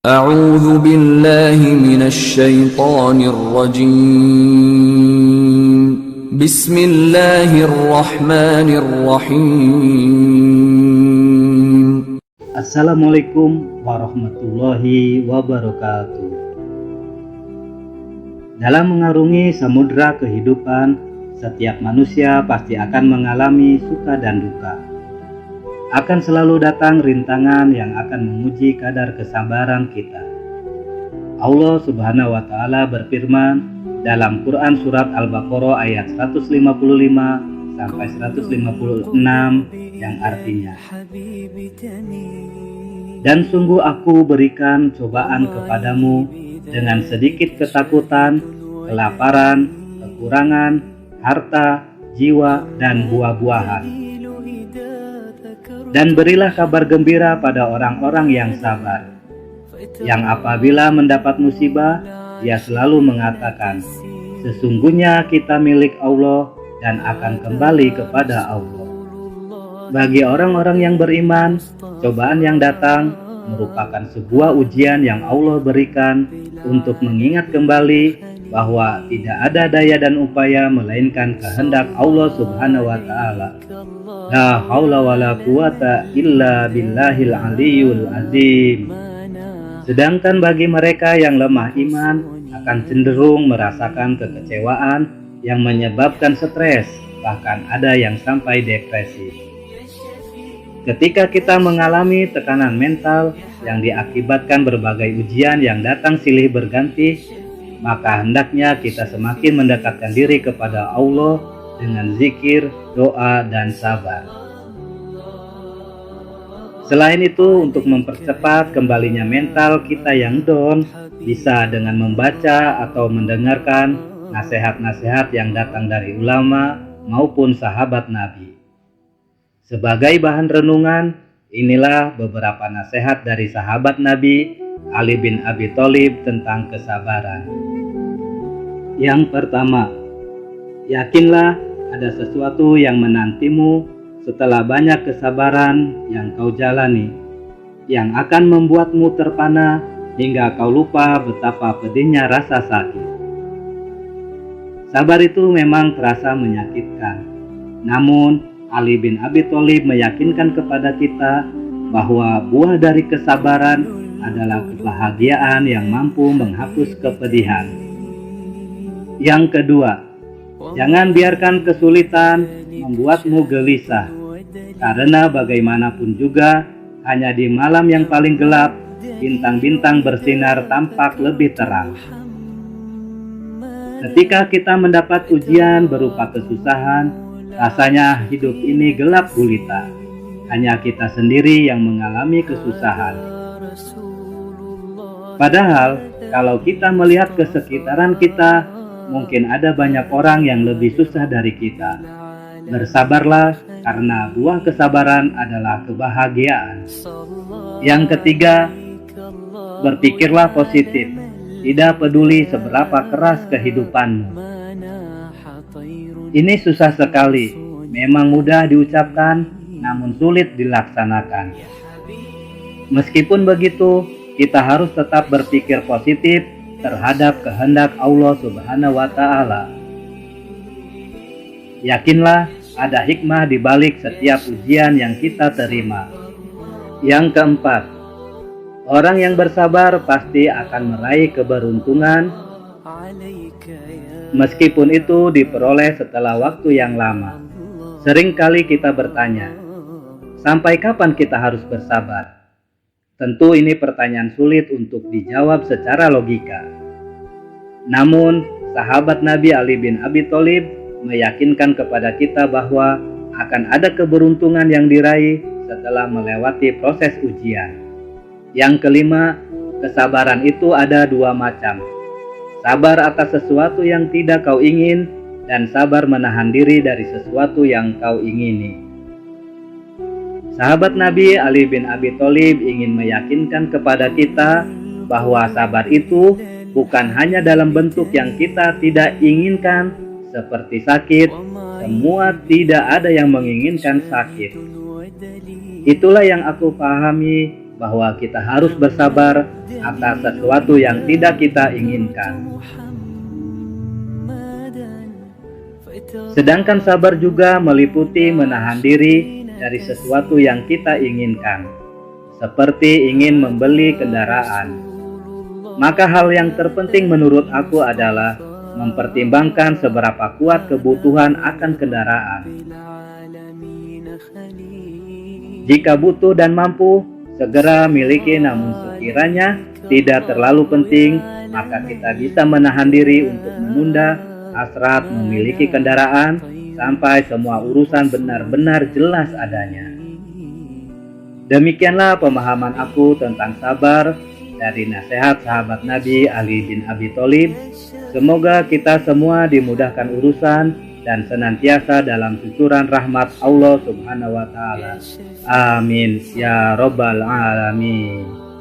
أعوذ بالله من الشيطان الرجيم بسم الله الرحمن الرحيم Assalamualaikum warahmatullahi wabarakatuh. Dalam mengarungi samudra kehidupan, setiap manusia pasti akan mengalami suka dan duka. Akan selalu datang rintangan yang akan menguji kadar kesabaran kita. Allah Subhanahu wa Ta'ala berfirman dalam Quran Surat Al-Baqarah ayat 155 sampai 156 yang artinya, "Dan sungguh aku berikan cobaan kepadamu dengan sedikit ketakutan, kelaparan, kekurangan, harta, jiwa, dan buah-buahan. Dan berilah kabar gembira pada orang-orang yang sabar, yang apabila mendapat musibah, dia selalu mengatakan, sesungguhnya kita milik Allah dan akan kembali kepada Allah." Bagi orang-orang yang beriman, cobaan yang datang merupakan sebuah ujian yang Allah berikan untuk mengingat kembali bahwa tidak ada daya dan upaya melainkan kehendak Allah Subhanahu wa Ta'ala. La haula wala quwata illa billahil aliyul azim. Sedangkan bagi mereka yang lemah iman akan cenderung merasakan kekecewaan yang menyebabkan stres, bahkan ada yang sampai depresi. Ketika kita mengalami tekanan mental yang diakibatkan berbagai ujian yang datang silih berganti, maka hendaknya kita semakin mendekatkan diri kepada Allah dengan zikir, doa, dan sabar. Selain itu, untuk mempercepat kembalinya mental kita yang down, bisa dengan membaca atau mendengarkan nasihat-nasihat yang datang dari ulama maupun sahabat Nabi. Sebagai bahan renungan, inilah beberapa nasihat dari sahabat Nabi Ali bin Abi Thalib tentang kesabaran. Yang pertama, yakinlah ada sesuatu yang menantimu setelah banyak kesabaran yang kau jalani, yang akan membuatmu terpana hingga kau lupa betapa pedihnya rasa sakit. Sabar itu memang terasa menyakitkan, namun Ali bin Abi Thalib meyakinkan kepada kita bahwa buah dari kesabaran adalah kebahagiaan yang mampu menghapus kepedihan. Yang kedua, jangan biarkan kesulitan membuatmu gelisah, karena bagaimanapun juga hanya di malam yang paling gelap, bintang-bintang bersinar tampak lebih terang. Ketika kita mendapat ujian berupa kesusahan, rasanya hidup ini gelap gulita. Hanya kita sendiri yang mengalami kesusahan. Padahal, kalau kita melihat ke sekitaran kita, mungkin ada banyak orang yang lebih susah dari kita. Bersabarlah, karena buah kesabaran adalah kebahagiaan. Yang ketiga, berpikirlah positif. Tidak peduli seberapa keras kehidupanmu. Ini susah sekali, memang mudah diucapkan, namun sulit dilaksanakan. Meskipun begitu, kita harus tetap berpikir positif terhadap kehendak Allah Subhanahu wa Ta'ala. Yakinlah ada hikmah di balik setiap ujian yang kita terima. Yang keempat, orang yang bersabar pasti akan meraih keberuntungan, meskipun itu diperoleh setelah waktu yang lama. Seringkali kita bertanya, sampai kapan kita harus bersabar? Tentu ini pertanyaan sulit untuk dijawab secara logika. Namun, sahabat Nabi Ali bin Abi Thalib meyakinkan kepada kita bahwa akan ada keberuntungan yang diraih setelah melewati proses ujian. Yang kelima, kesabaran itu ada dua macam. Sabar atas sesuatu yang tidak kau ingin, dan sabar menahan diri dari sesuatu yang kau ingini. Sahabat Nabi Ali bin Abi Thalib ingin meyakinkan kepada kita bahwa sabar itu bukan hanya dalam bentuk yang kita tidak inginkan, seperti sakit. Semua tidak ada yang menginginkan sakit. Itulah yang aku pahami bahwa kita harus bersabar atas sesuatu yang tidak kita inginkan. Sedangkan sabar juga meliputi menahan diri dari sesuatu yang kita inginkan, seperti ingin membeli kendaraan. Maka hal yang terpenting menurut aku adalah mempertimbangkan seberapa kuat kebutuhan akan kendaraan. Jika butuh dan mampu, segera miliki, namun sekiranya tidak terlalu penting, maka kita bisa menahan diri untuk menunda hasrat memiliki kendaraan sampai semua urusan benar-benar jelas adanya. Demikianlah pemahaman aku tentang sabar dari nasihat sahabat Nabi Ali bin Abi Thalib. Semoga kita semua dimudahkan urusan dan senantiasa dalam cucuran rahmat Allah Subhanahu wa Ta'ala. Amin ya Rabbal Alamin.